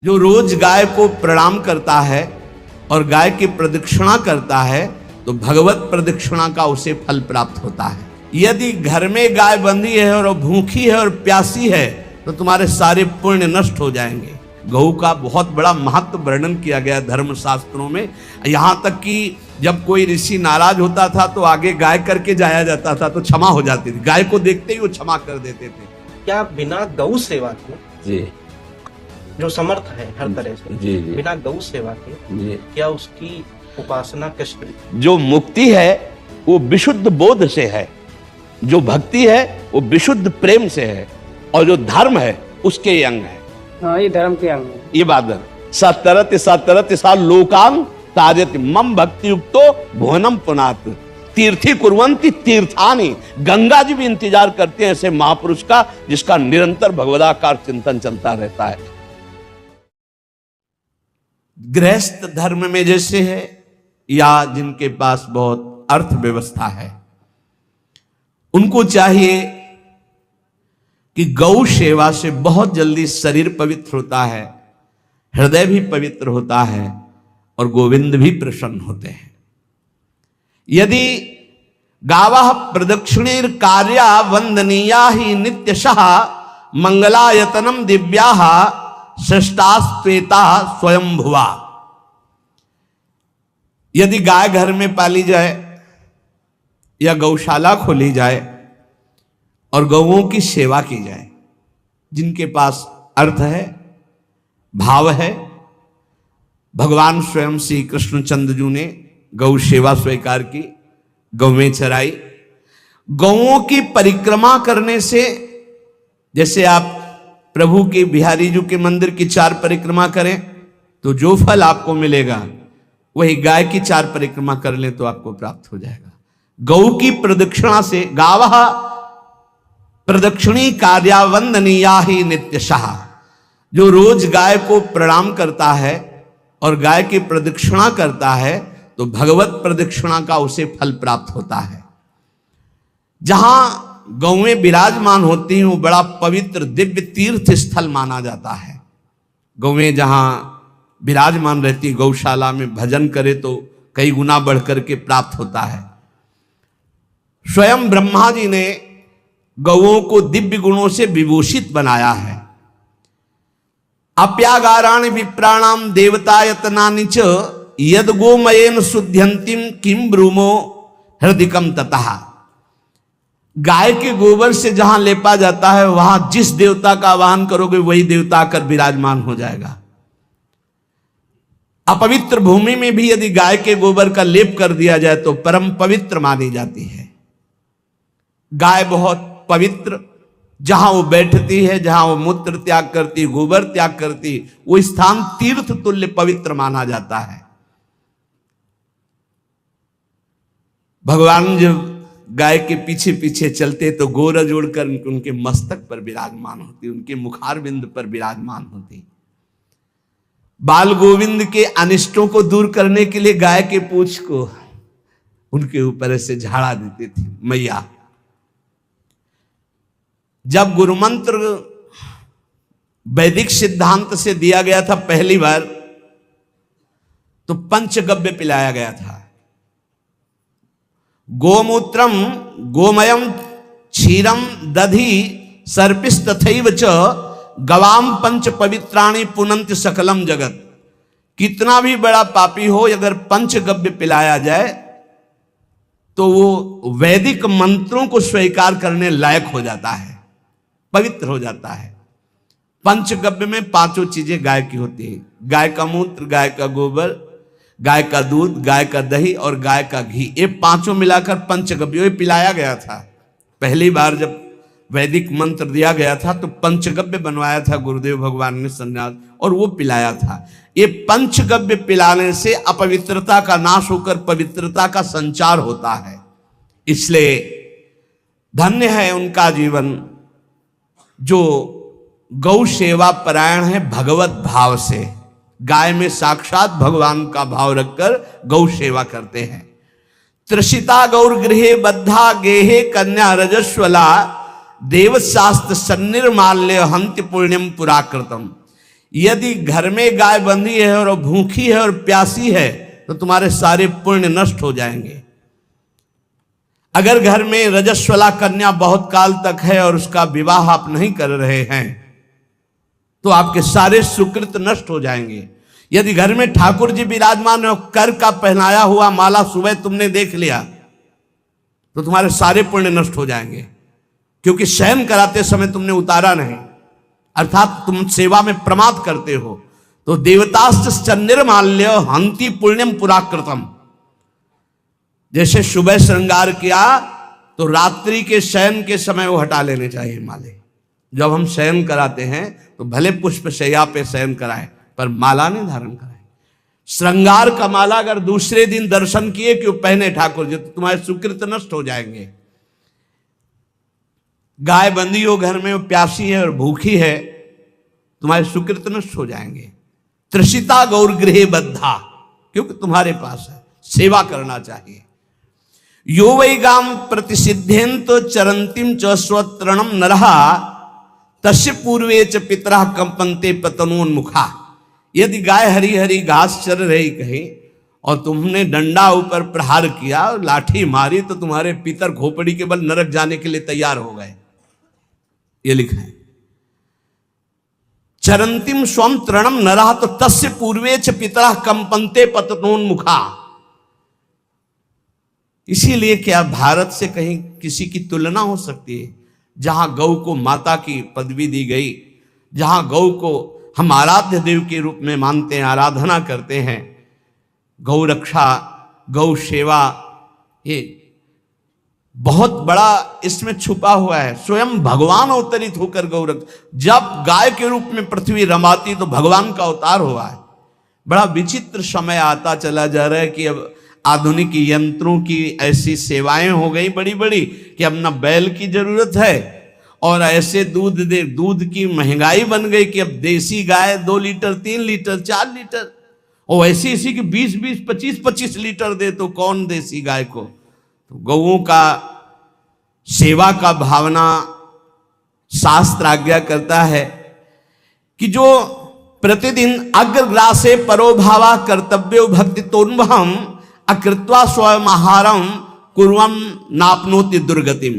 जो रोज गाय को प्रणाम करता है और गाय की प्रदक्षिणा करता है तो भगवत प्रदक्षिणा का उसे फल प्राप्त होता है। यदि घर में गाय बंधी है और भूखी है और प्यासी है तो तुम्हारे सारे पुण्य नष्ट हो जाएंगे। गऊ का बहुत बड़ा महत्व वर्णन किया गया धर्म शास्त्रों में। यहाँ तक कि जब कोई ऋषि नाराज होता था तो आगे गाय करके जाया जाता था तो क्षमा हो जाती थी। गाय को देखते ही वो क्षमा कर देते थे। क्या बिना गौ सेवा के जी जो समर्थ है हर तरह से जी जी बिना गौ सेवा के जी क्या उसकी उपासना कैसे? जो मुक्ति है वो विशुद्ध बोध से है, जो भक्ति है वो विशुद्ध प्रेम से है, और जो धर्म है उसके ये अंग है। हाँ, ये धर्म के अंग है। ये बात है। सतरत सा लोकांग ताजति मम भक्ति युक्तो भुवनम पुनात तीर्थी कुर्वन्ति तीर्थानि। गंगा जी भी इंतजार करते हैं ऐसे महापुरुष का जिसका निरंतर भगवदाकार चिंतन चलता रहता है। गृहस्थ धर्म में जैसे है या जिनके पास बहुत अर्थव्यवस्था है उनको चाहिए कि गौ सेवा से बहुत जल्दी शरीर पवित्र होता है, हृदय भी पवित्र होता है और गोविंद भी प्रसन्न होते हैं। यदि गावः प्रदक्षिणीर कार्या वंदनीया ही नित्यशः मंगलायतनम दिव्याः सृष्टास्वेता स्वयंभुवा। यदि गाय घर में पाली जाए या गौशाला खोली जाए और गौओं की सेवा की जाए, जिनके पास अर्थ है, भाव है, भगवान स्वयं श्री कृष्णचंद्र जी ने गौ सेवा स्वीकार की, गौवें चराई। गौओं की परिक्रमा करने से, जैसे आप प्रभु के बिहारी जी के मंदिर की 4 परिक्रमा करें तो जो फल आपको मिलेगा वही गाय की 4 परिक्रमा कर लें तो आपको प्राप्त हो जाएगा। गौ की प्रदक्षिणा से गावः प्रदक्षिणी कार्या वंदनीया ही नित्यशः। जो रोज गाय को प्रणाम करता है और गाय की प्रदक्षिणा करता है तो भगवत प्रदक्षिणा का उसे फल प्राप्त होता है। जहां गौएं विराजमान होती हैं वो बड़ा पवित्र दिव्य तीर्थ स्थल माना जाता है। गौएं जहां विराजमान रहती, गौशाला में भजन करे तो कई गुना बढ़कर के प्राप्त होता है। स्वयं ब्रह्मा जी ने गौओं को दिव्य गुणों से विभूषित बनाया है। अप्यागाराणि विप्राणाम देवतायतनानि च यद गोमयेन शुद्ध्यंतिम किम ब्रूमो हृदिकम ततः। गाय के गोबर से जहां लेपा जाता है वहां जिस देवता का आवाहन करोगे वही देवता आकर विराजमान हो जाएगा। अपवित्र भूमि में भी यदि गाय के गोबर का लेप कर दिया जाए तो परम पवित्र मानी जाती है। गाय बहुत पवित्र, जहां वो बैठती है, जहां वो मूत्र त्याग करती, गोबर त्याग करती, वो स्थान तीर्थ तुल्य पवित्र माना जाता है। भगवान जब गाय के पीछे पीछे चलते तो गोरा जोड़कर उनके मस्तक पर विराजमान होती, उनके मुखार बिंद पर विराजमान होती। बाल गोविंद के अनिष्टों को दूर करने के लिए गाय के पूंछ को उनके ऊपर ऐसे झाड़ा देती थी मैया। जब गुरु मंत्र वैदिक सिद्धांत से दिया गया था पहली बार तो पंचगव्य पिलाया गया था। गोमूत्रम गोमयम क्षीरम दधि सर्पिस्तथैव च गवाम पंच पवित्राणि पुनंत सकलम जगत। कितना भी बड़ा पापी हो अगर पंचगव्य पिलाया जाए तो वो वैदिक मंत्रों को स्वीकार करने लायक हो जाता है, पवित्र हो जाता है। पंचगव्य में 5 चीजें गाय की होती है। गाय का मूत्र, गाय का गोबर, गाय का दूध, गाय का दही और गाय का घी, ये 5 मिलाकर पंचगव्य पिलाया गया था। पहली बार जब वैदिक मंत्र दिया गया था तो पंचगव्य बनवाया था गुरुदेव भगवान ने सन्यास, और वो पिलाया था। ये पंचगव्य पिलाने से अपवित्रता का नाश होकर पवित्रता का संचार होता है। इसलिए धन्य है उनका जीवन जो गौ सेवा परायण है भगवत भाव से। गाय में साक्षात भगवान का भाव रखकर गौ सेवा करते हैं। त्रिषिता गौर गृहे बद्धा गेहे कन्या रजस्वला देवशास्त्र सन्निर्माल्य हंति पुण्यम पुराकृतम। यदि घर में गाय बंधी है और भूखी है और प्यासी है तो तुम्हारे सारे पुण्य नष्ट हो जाएंगे। अगर घर में रजस्वला कन्या बहुत काल तक है और उसका विवाह आप नहीं कर रहे हैं तो आपके सारे सुकृत नष्ट हो जाएंगे। यदि घर में ठाकुर जी विराजमान है और कर का पहनाया हुआ माला सुबह तुमने देख लिया तो तुम्हारे सारे पुण्य नष्ट हो जाएंगे, क्योंकि शयन कराते समय तुमने उतारा नहीं, अर्थात तुम सेवा में प्रमाद करते हो। तो देवताश्च निर्माल्य हंति पुण्यम पुराकृतम। जैसे सुबह श्रृंगार किया तो रात्रि के शयन के समय वो हटा लेने चाहिए माले। जब हम शयन कराते हैं तो भले पुष्प शैया पे शयन कराएं पर माला नहीं धारण कराएं। श्रृंगार का माला अगर दूसरे दिन दर्शन किए क्यों पहने ठाकुर जी तो तुम्हारे सुकृत नष्ट हो जाएंगे। गाय बंधी हो घर में, वो प्यासी है और भूखी है, तुम्हारे सुकृत नष्ट हो जाएंगे। त्रिषिता गौर गृहे बद्धा, क्योंकि तुम्हारे पास है, सेवा करना चाहिए। यो वै गाम प्रतिसिद्धेन्त चरंतिम च स्वतरणम नरहा तस्य पूर्वे च पितरः कंपन्ते पतनोन्मुखा। यदि गाय हरी हरी घास चर रही कहीं और तुमने डंडा ऊपर प्रहार किया और लाठी मारी तो तुम्हारे पितर खोपड़ी के बल नरक जाने के लिए तैयार हो गए। ये लिखा है चरंतिम स्वम तृणम नरः तो तस्य पूर्वे च पितरः कंपन्ते पतनोन्मुखा। इसीलिए क्या भारत से कहीं किसी की तुलना हो सकती है जहां गौ को माता की पदवी दी गई, जहां गौ को हम आराध्य देव के रूप में मानते हैं, आराधना करते हैं। गौ रक्षा, गौ सेवा, ये बहुत बड़ा इसमें छुपा हुआ है। स्वयं भगवान अवतरित होकर गौ रक्षा, जब गाय के रूप में पृथ्वी रमाती तो भगवान का अवतार हुआ है। बड़ा विचित्र समय आता चला जा रहा है कि अब आधुनिक यंत्रों की ऐसी सेवाएं हो गई बड़ी बड़ी कि अब न बैल की जरूरत है और ऐसे दूध की महंगाई बन गई कि अब देसी गाय 2 लीटर 3 लीटर 4 लीटर और ऐसी इसी की 20-20 25-25 लीटर दे तो कौन देसी गाय को। तो गौओं का सेवा का भावना शास्त्र आज्ञा करता है कि जो प्रतिदिन अग्रग्रासे परोभावा कर्तव्यो भक्ति तोन्वहम अकृत्वा स्वयं आहारम कुर्वम नापनोति दुर्गतिम।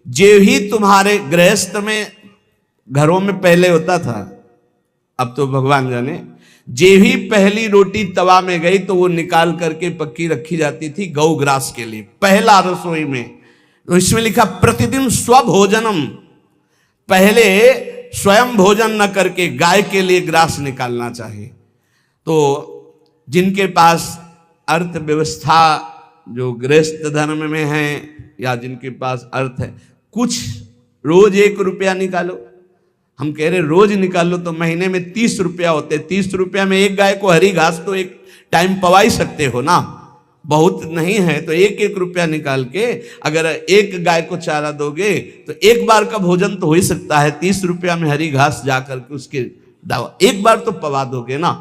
जे ही तुम्हारे गृहस्थ में घरों में पहले होता था, अब तो भगवान जाने, जे ही पहली रोटी तवा में गई तो वो निकाल करके पक्की रखी जाती थी गौग्रास के लिए, पहला रसोई में। तो इसमें लिखा प्रतिदिन स्वभोजनम, पहले स्वयं भोजन न करके गाय के लिए ग्रास निकालना चाहिए। तो जिनके पास अर्थव्यवस्था जो गृहस्थ धर्म में है या जिनके पास अर्थ है, कुछ रोज 1 रुपया निकालो। हम कह रहे रोज निकालो तो महीने में 30 रुपया होते। 30 रुपया में एक गाय को हरी घास तो एक टाइम पवा ही सकते हो ना, बहुत नहीं है तो 1-1 रुपया निकाल के अगर एक गाय को चारा दोगे तो एक बार का भोजन तो हो ही सकता है। 30 रुपया में हरी घास जाकर के उसके एक बार तो पवा दोगे ना।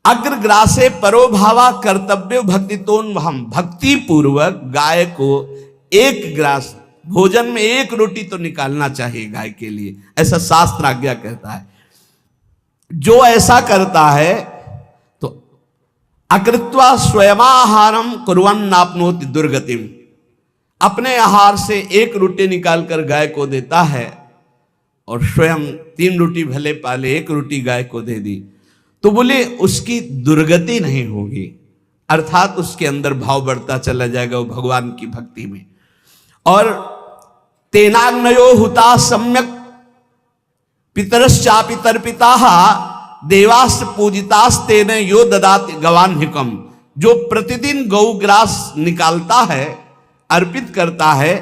अग्रग्रासे परोभावा कर्तव्य भक्ति तोन्वहम, भक्ति पूर्वक गाय को 1 ग्रास भोजन में 1 रोटी तो निकालना चाहिए गाय के लिए, ऐसा शास्त्र आज्ञा कहता है। जो ऐसा करता है तो अकृत्वा स्वयमाहारम कुर्वन् नाप्नोति दुर्गतिम, अपने आहार से 1 रोटी निकालकर गाय को देता है और स्वयं 3 रोटी भले पाले 1 रोटी गाय को दे दी तो बोले उसकी दुर्गति नहीं होगी, अर्थात उसके अंदर भाव बढ़ता चला जाएगा वो भगवान की भक्ति में। और तेनाग्नयो हुता सम्यक पितरश्चापि तर्पिताः देवास् पूजितास्तेन यो ददाति गवान्हिकम। जो प्रतिदिन गौग्रास निकालता है, अर्पित करता है,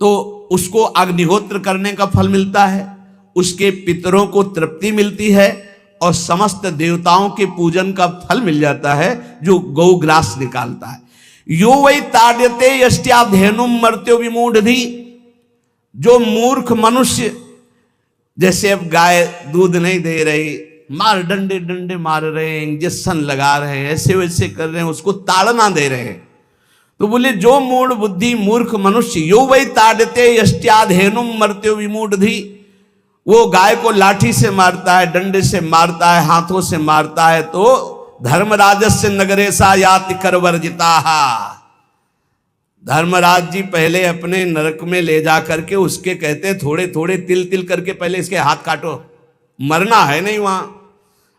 तो उसको अग्निहोत्र करने का फल मिलता है, उसके पितरों को तृप्ति मिलती है और समस्त देवताओं के पूजन का फल मिल जाता है जो गौग्रास निकालता है। यो वै ताड्यते यष्ट्याधेनुम मर्त्यो विमूढ़धि, जो मूर्ख मनुष्य, जैसे अब गाय दूध नहीं दे रही, मार डंडे डंडे मार रहे हैं, इंजेक्शन लगा रहे हैं, ऐसे वैसे कर रहे हैं, उसको ताड़ना दे रहे हैं। तो बोले जो मूढ़ बुद्धि मूर्ख मनुष्य, यो वै ताड्यते यष्ट्याधेनुम मर्त्यो विमूढ़धि, वो गाय को लाठी से मारता है, डंडे से मारता है, हाथों से मारता है, तो धर्मराजस्य नगरेशा याति कर वर्जिता। धर्मराज जी पहले अपने नरक में ले जा करके उसके कहते थोड़े थोड़े तिल तिल करके पहले इसके हाथ काटो, मरना है नहीं वहां।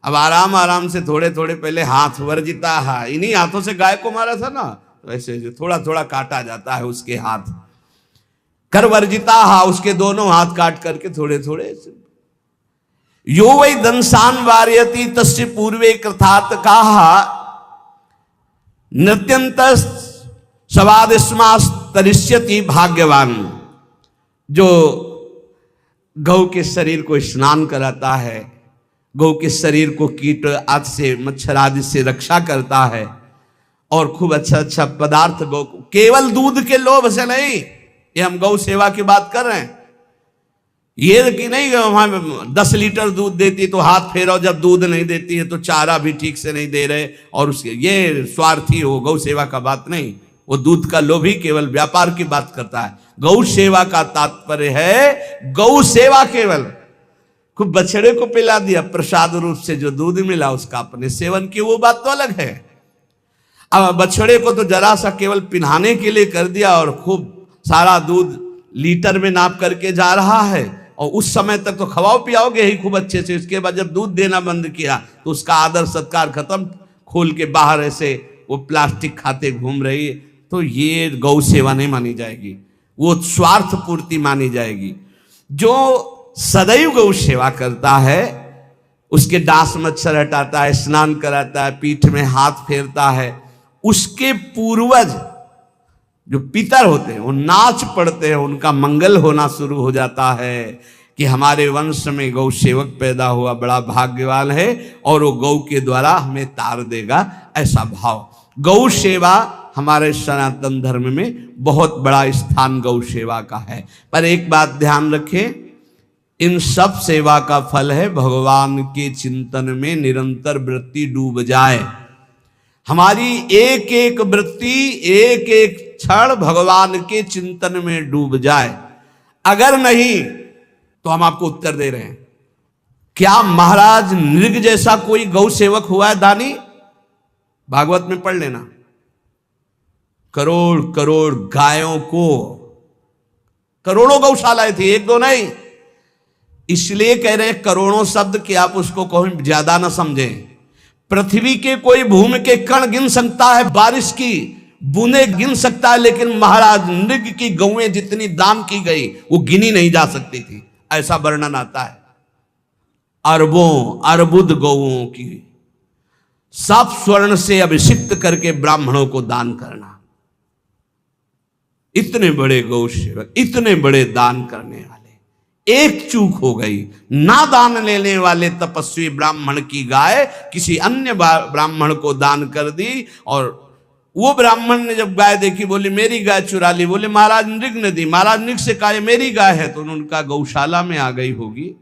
अब आराम आराम से थोड़े थोड़े पहले हाथ वर्जिता है, इन्हीं हाथों से गाय को मारा था ना, वैसे थोड़ा थोड़ा काटा जाता है उसके हाथ। कर वर्जिता हा, उसके दोनों हाथ काट करके थोड़े थोड़े। यो वै दंसान वार्यति तस्य पूर्वे कृतार्थ कहा नृत्यंत सवादिस्मास्तरिष्यति भाग्यवान। जो गौ के शरीर को स्नान कराता है, गौ के शरीर को कीट आदि से मच्छर आदि से रक्षा करता है, और खूब अच्छा अच्छा पदार्थ गौ को, केवल दूध के लोभ से नहीं, ये हम गौ सेवा की बात कर रहे हैं। ये कि नहीं वहां 10 लीटर दूध देती तो हाथ फेरो, जब दूध नहीं देती है तो चारा भी ठीक से नहीं दे रहे, और उसके ये स्वार्थी हो, गौ सेवा का बात नहीं। वो दूध का लोभी केवल व्यापार की बात करता है। गौ सेवा का तात्पर्य है गौ सेवा केवल, खूब बछड़े को पिला दिया प्रसाद रूप से, जो दूध मिला उसका अपने सेवन की, वो बात तो अलग है। अब बछड़े को तो जरा सा केवल पिन्हाने के लिए कर दिया, और खूब सारा दूध लीटर में नाप करके जा रहा है, और उस समय तक तो खवाओ पियाओगे ही खूब अच्छे से। उसके बाद जब दूध देना बंद किया तो उसका आदर सत्कार खत्म, खोल के बाहर ऐसे वो प्लास्टिक खाते घूम रही है, तो ये गौ सेवा नहीं मानी जाएगी, वो स्वार्थ पूर्ति मानी जाएगी। जो सदैव गौ सेवा करता है, उसके डांस मच्छर हटाता है, स्नान कराता है, पीठ में हाथ फेरता है, उसके पूर्वज जो पितर होते हैं वो नाच पड़ते हैं, उनका मंगल होना शुरू हो जाता है कि हमारे वंश में गौ सेवक पैदा हुआ, बड़ा भाग्यवान है, और वो गौ के द्वारा हमें तार देगा, ऐसा भाव। गौ सेवा हमारे सनातन धर्म में बहुत बड़ा स्थान गौ सेवा का है। पर एक बात ध्यान रखें, इन सब सेवा का फल है भगवान के चिंतन में निरंतर वृत्ति डूब जाए। हमारी एक एक वृत्ति, एक एक क्षण भगवान के चिंतन में डूब जाए। अगर नहीं तो हम आपको उत्तर दे रहे हैं, क्या महाराज नृग जैसा कोई गौ सेवक हुआ है दानी? भागवत में पढ़ लेना, करोड़ करोड़ गायों को, करोड़ों गौशालाएं थी, एक दो नहीं। इसलिए कह रहे हैं करोड़ों शब्द कि आप उसको कहीं ज्यादा ना समझें। पृथ्वी के कोई भूमि के कण गिन सकता है, बारिश की बूंदे गिन सकता है, लेकिन महाराज नृग की गौएं जितनी दान की गई वो गिनी नहीं जा सकती थी, ऐसा वर्णन आता है। अरबों अर्बुद गौओं की सब स्वर्ण से अभिषिक्त करके ब्राह्मणों को दान करना। इतने बड़े गौ सेवक, इतने बड़े दान करने वाले, एक चूक हो गई, ना दान लेने वाले तपस्वी ब्राह्मण की गाय किसी अन्य ब्राह्मण को दान कर दी, और वो ब्राह्मण ने जब गाय देखी बोली मेरी गाय चुरा ली। बोले महाराज नृग ने दी। महाराज नृग से कहा मेरी गाय है, तो उनका गौशाला में आ गई होगी,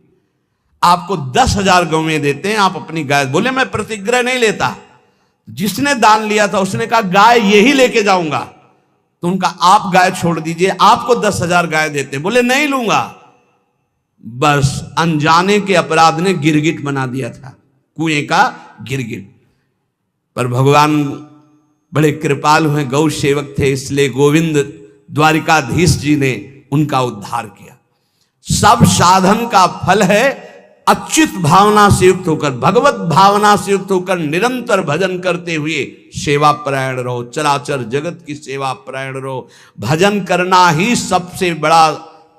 आपको 10,000 गौवें देते हैं, आप अपनी गाय। बोले मैं प्रतिग्रह नहीं लेता। जिसने दान लिया था उसने कहा गाय यही लेके जाऊंगा, तो उनका आप गाय छोड़ दीजिए, आपको 10,000 गाय देते। बोले नहीं लूंगा। बस अनजाने के अपराध ने गिरगिट बना दिया था, कुएं का गिरगिट। पर भगवान बड़े कृपालु हैं, गौ सेवक थे, इसलिए गोविंद द्वारिकाधीश जी ने उनका उद्धार किया। सब साधन का फल है अच्युत भावना से युक्त होकर, भगवत भावना से युक्त होकर निरंतर भजन करते हुए सेवा परायण रहो, चराचर जगत की सेवा परायण रहो। भजन करना ही सबसे बड़ा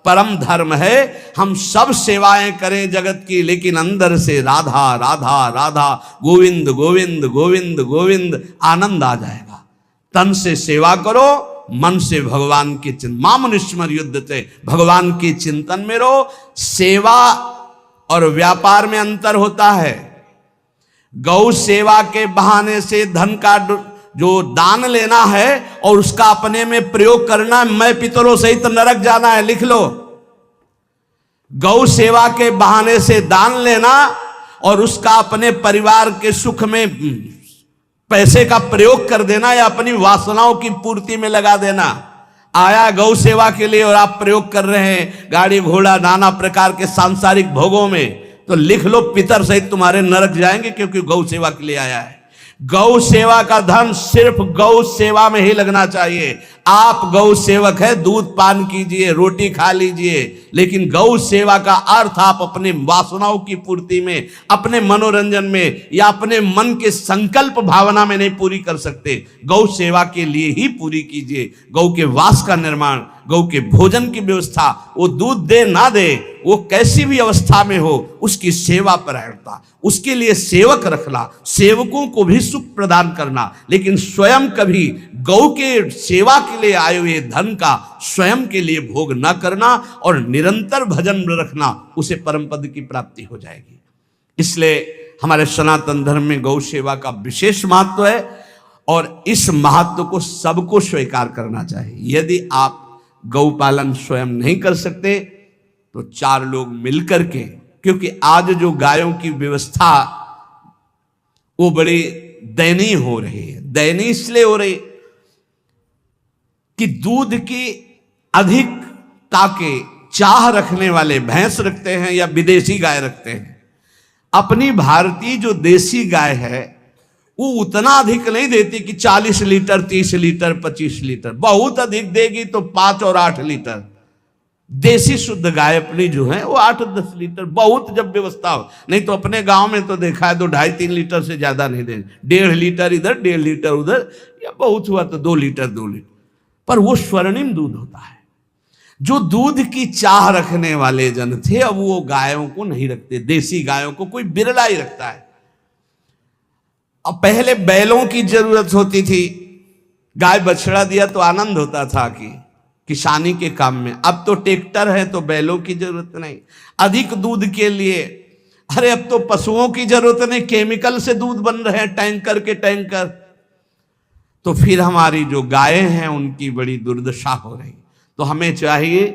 परम धर्म है। हम सब सेवाएं करें जगत की, लेकिन अंदर से राधा राधा राधा, गोविंद गोविंद गोविंद गोविंद, आनंद आ जाएगा। तन से सेवा करो, मन से भगवान के चिंतन, मामुनिस्मर युद्ध से भगवान के चिंतन में रहो। सेवा और व्यापार में अंतर होता है। गौ सेवा के बहाने से धन का जो दान लेना है और उसका अपने में प्रयोग करना, मैं पितरों सहित नरक जाना है, लिख लो। गौ सेवा के बहाने से दान लेना और उसका अपने परिवार के सुख में पैसे का प्रयोग कर देना या अपनी वासनाओं की पूर्ति में लगा देना, आया गौ सेवा के लिए और आप प्रयोग कर रहे हैं गाड़ी घोड़ा नाना प्रकार के सांसारिक भोगों में, तो लिख लो पितर सहित तुम्हारे नरक जाएंगे, क्योंकि गौ सेवा के लिए आया है। गौ सेवा का धन सिर्फ गौ सेवा में ही लगना चाहिए। आप गौ सेवक है, दूध पान कीजिए, रोटी खा लीजिए, लेकिन गौ सेवा का अर्थ आप अपने वासनाओं की पूर्ति में, अपने मनोरंजन में या अपने मन के संकल्प भावना में नहीं पूरी कर सकते। गौ सेवा के लिए ही पूरी कीजिए। गौ के वास का निर्माण, गौ के भोजन की व्यवस्था, वो दूध दे ना दे, वो कैसी भी अवस्था में हो, उसकी सेवा परायणता, उसके लिए सेवक रखना, सेवकों को भी सुख प्रदान करना, लेकिन स्वयं कभी गौ के सेवा के लिए आए हुए धन का स्वयं के लिए भोग न करना और निरंतर भजन में रखना, उसे परम पद की प्राप्ति हो जाएगी। इसलिए हमारे सनातन धर्म में गौ सेवा का विशेष महत्व है और इस महत्व को सबको स्वीकार करना चाहिए। यदि आप गौ पालन स्वयं नहीं कर सकते तो 4 लोग मिलकर के, क्योंकि आज जो गायों की व्यवस्था वो बड़ी दयनीय हो रही है। दयनीय इसलिए हो रही कि दूध की अधिकता के चाह रखने वाले भैंस रखते हैं या विदेशी गाय रखते हैं। अपनी भारतीय जो देसी गाय है वो उतना अधिक नहीं देती कि 40 लीटर 30 लीटर 25 लीटर, बहुत अधिक देगी तो 5 और 8 लीटर। देसी शुद्ध गाय अपनी जो है वो 8-10 लीटर, बहुत जब व्यवस्था हो। नहीं तो अपने गांव में तो देखा है तो 2.5-3 लीटर से ज्यादा नहीं देंगे, 1.5 लीटर इधर 1.5 लीटर उधर, या बहुत हुआ तो 2 लीटर 2 लीटर, पर वो स्वर्णिम दूध होता है। जो दूध की चाह रखने वाले जन थे अब वो गायों को नहीं रखते, देसी गायों को कोई बिरला ही रखता है। अब पहले बैलों की जरूरत होती थी, गाय बछड़ा दिया तो आनंद होता था कि किसानी के काम में। अब तो ट्रैक्टर है तो बैलों की जरूरत नहीं। अधिक दूध के लिए अरे अब तो पशुओं की जरूरत नहीं, केमिकल से दूध बन रहे हैं, टैंकर के टैंकर। तो फिर हमारी जो गायें हैं उनकी बड़ी दुर्दशा हो रही। तो हमें चाहिए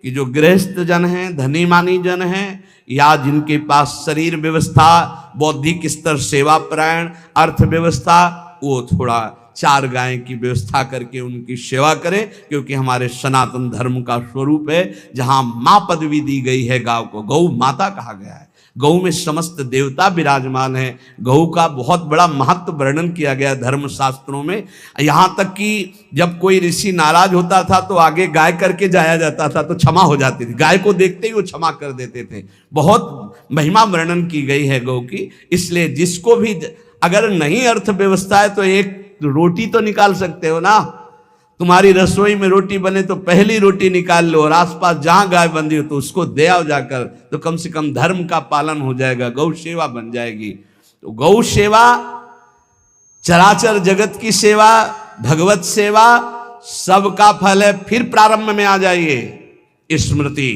कि जो गृहस्थ जन हैं, धनी मानी जन हैं, या जिनके पास शरीर व्यवस्था, बौद्धिक स्तर, सेवा परायण, अर्थव्यवस्था, वो थोड़ा 4 गाय की व्यवस्था करके उनकी सेवा करें, क्योंकि हमारे सनातन धर्म का स्वरूप है जहां मां पदवी दी गई है गांव को, गौ माता कहा गया है। गौ में समस्त देवता विराजमान है। गौ का बहुत बड़ा महत्व वर्णन किया गया धर्म शास्त्रों में। यहाँ तक कि जब कोई ऋषि नाराज होता था तो आगे गाय करके जाया जाता था तो क्षमा हो जाती थी। गाय को देखते ही वो क्षमा कर देते थे। बहुत महिमा वर्णन की गई है गौ की। इसलिए जिसको भी अगर नहीं अर्थव्यवस्था है तो एक रोटी तो निकाल सकते हो ना। तुम्हारी रसोई में रोटी बने तो पहली रोटी निकाल लो, और आसपास जहां गाय बंधी हो तो उसको दे आओ जाकर, तो कम से कम धर्म का पालन हो जाएगा, गौ सेवा बन जाएगी। तो गौ सेवा, चराचर जगत की सेवा, भगवत सेवा, सबका फल है। फिर प्रारंभ में आ जाइए स्मृति।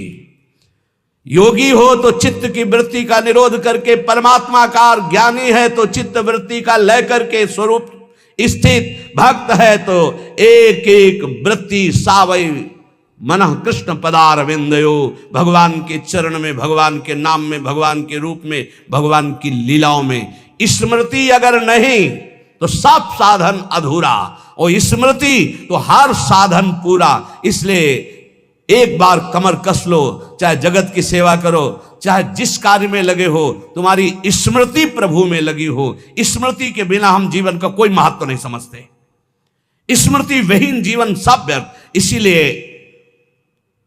योगी हो तो चित्त की वृत्ति का निरोध करके परमात्माकार, ज्ञानी है तो चित्त वृत्ति का लय करके स्वरूप स्थित, भक्त है तो एक एक वृत्ति सावई मनः कृष्ण पदारविंदयो। भगवान के चरण में, भगवान के नाम में, भगवान के रूप में, भगवान की लीलाओं में। स्मृति अगर नहीं तो सब साधन अधूरा, और स्मृति तो हर साधन पूरा। इसलिए एक बार कमर कस लो, चाहे जगत की सेवा करो, चाहे जिस कार्य में लगे हो, तुम्हारी स्मृति प्रभु में लगी हो। स्मृति के बिना हम जीवन का कोई महत्व नहीं समझते। स्मृति विहीन जीवन सब व्यर्थ। इसीलिए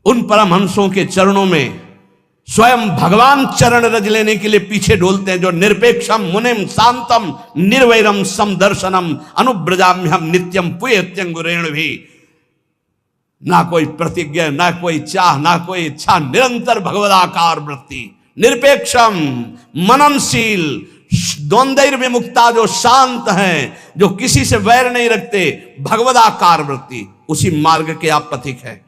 उन परमहंसों के चरणों में स्वयं भगवान चरण रज लेने के लिए पीछे डोलते हैं, जो निरपेक्षम मुनिम शांतम निर्वैरम समदर्शनम अनुब्रजाम्यहम नित्यम पुयत्यंगुरेण भी। ना कोई प्रतिज्ञा, ना कोई चाह, ना कोई इच्छा, निरंतर भगवदाकार वृत्ति, निरपेक्षम मननशील, द्वंद्व विमुक्ता, जो शांत हैं, जो किसी से वैर नहीं रखते, भगवदाकार वृत्ति, उसी मार्ग के आप पथिक हैं।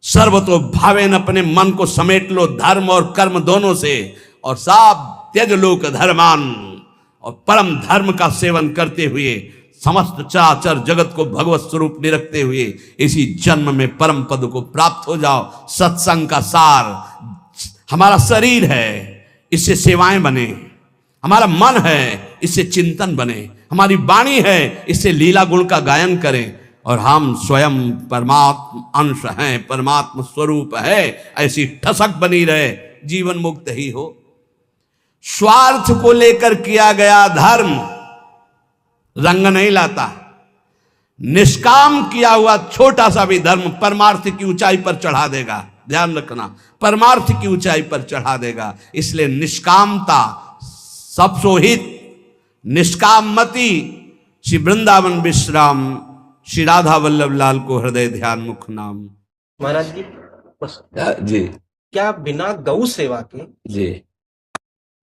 सर्वतो भावेन, अपने मन को समेट लो धर्म और कर्म दोनों से, और सब त्यज लोक धर्मान, और परम धर्म का सेवन करते हुए समस्त चराचर जगत को भगवत स्वरूप निरखते हुए इसी जन्म में परम पद को प्राप्त हो जाओ। सत्संग का सार हमारा शरीर है, इससे सेवाएं बने। हमारा मन है, इससे चिंतन बने। हमारी वाणी है, इससे लीला गुण का गायन करें। और हम स्वयं परमात्म अंश हैं, परमात्म स्वरूप है, ऐसी ठसक बनी रहे, जीवन मुक्त ही हो। स्वार्थ को लेकर किया गया धर्म रंग नहीं लाता। निष्काम किया हुआ छोटा सा भी धर्म परमार्थ की ऊंचाई पर चढ़ा देगा। ध्यान रखना, परमार्थ की ऊंचाई पर चढ़ा देगा। इसलिए निष्कामता सब सोहित, निष्कामति। श्री वृंदावन विश्राम श्री राधा वल्लभ लाल को हृदय ध्यान मुख नाम। महाराज जी बस जी क्या बिना गौ सेवा के, जी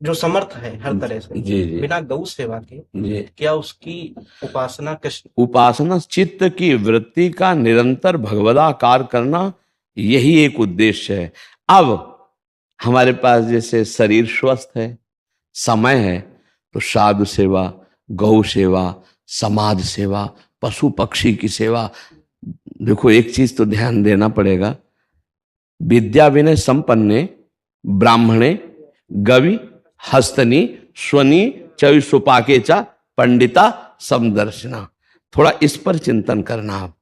जो समर्थ है हर तरह से, जी जी बिना गौ सेवा के जी क्या उसकी उपासना कष्ट? उपासना चित्त की वृत्ति का निरंतर भगवदाकार करना, यही एक उद्देश्य है। अब हमारे पास जैसे शरीर स्वस्थ है, समय है, तो साधु सेवा, गौ सेवा, समाज सेवा, पशु पक्षी की सेवा। देखो एक चीज तो ध्यान देना पड़ेगा, विद्या विनय संपन्ने ब्राह्मणे गवि हस्तनी स्वनी चयुसुपाकेचा पंडिता समदर्शना। थोड़ा इस पर चिंतन करना। आप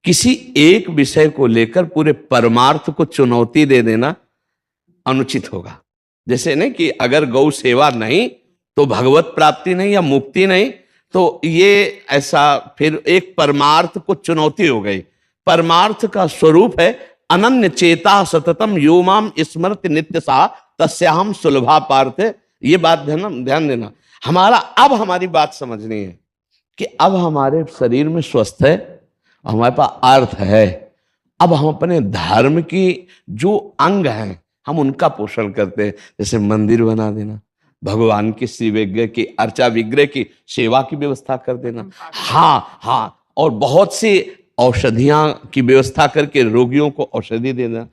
किसी एक विषय को लेकर पूरे परमार्थ को चुनौती दे देना अनुचित होगा। जैसे नहीं कि अगर गौ सेवा नहीं तो भगवत प्राप्ति नहीं या मुक्ति नहीं, तो ये ऐसा फिर एक परमार्थ को चुनौती हो गई। परमार्थ का स्वरूप है अनन्य चेता सततम यो माम स्मृति नित्य सा तस्याहम सुलभा पार्थ। ये बात ध्यान देना। हमारी बात समझनी है कि अब हमारे शरीर में स्वस्थ है, हमारे पास अर्थ है। अब हम अपने धर्म की जो अंग हैं हम उनका पोषण करते हैं। जैसे मंदिर बना देना, भगवान की श्री विग्रह की अर्चा विग्रह की सेवा की व्यवस्था कर देना। हाँ, और बहुत सी औषधियां की व्यवस्था करके रोगियों को औषधि देना,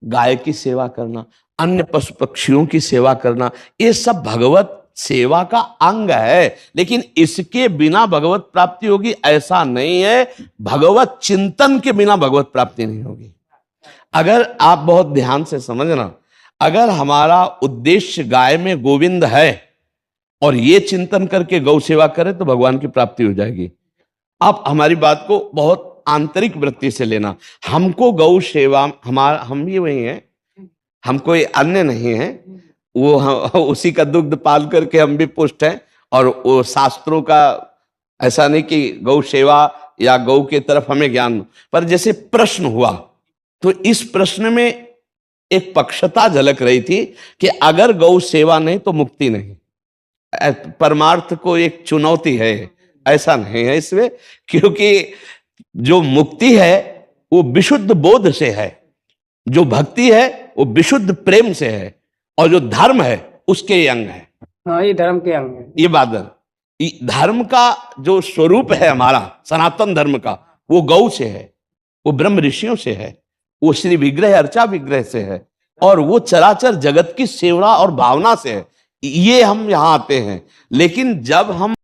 गाय की सेवा करना, अन्य पशु पक्षियों की सेवा करना, ये सब भगवत सेवा का अंग है। लेकिन इसके बिना भगवत प्राप्ति होगी ऐसा नहीं है। भगवत चिंतन के बिना भगवत प्राप्ति नहीं होगी। अगर आप बहुत ध्यान से समझना, अगर हमारा उद्देश्य गाय में गोविंद है और ये चिंतन करके गौ सेवा करें तो भगवान की प्राप्ति हो जाएगी। आप हमारी बात को बहुत आंतरिक वृत्ति से लेना। हमको गौ सेवा, हम भी वही हैं, हम कोई अन्य नहीं है। वो उसी का दुग्ध पाल करके हम भी पुष्ट हैं। और वो शास्त्रों का ऐसा नहीं कि गौ सेवा या गौ के तरफ हमें ज्ञान, पर जैसे प्रश्न हुआ तो इस प्रश्न में एक पक्षता झलक रही थी कि अगर गौ सेवा नहीं तो मुक्ति नहीं। परमार्थ को एक चुनौती है, ऐसा नहीं है इसमें। क्योंकि जो मुक्ति है वो विशुद्ध बोध से है, जो भक्ति है वो विशुद्ध प्रेम से है, और जो धर्म है उसके ये अंग है। हाँ, ये धर्म के अंग है। ये बादल धर्म का जो स्वरूप है हमारा सनातन धर्म का, वो गौ से है, वो ब्रह्म ऋषियों से है, वो श्री विग्रह अर्चा विग्रह से है, और वो चराचर जगत की सेवा और भावना से है। ये हम यहाँ आते हैं। लेकिन जब हम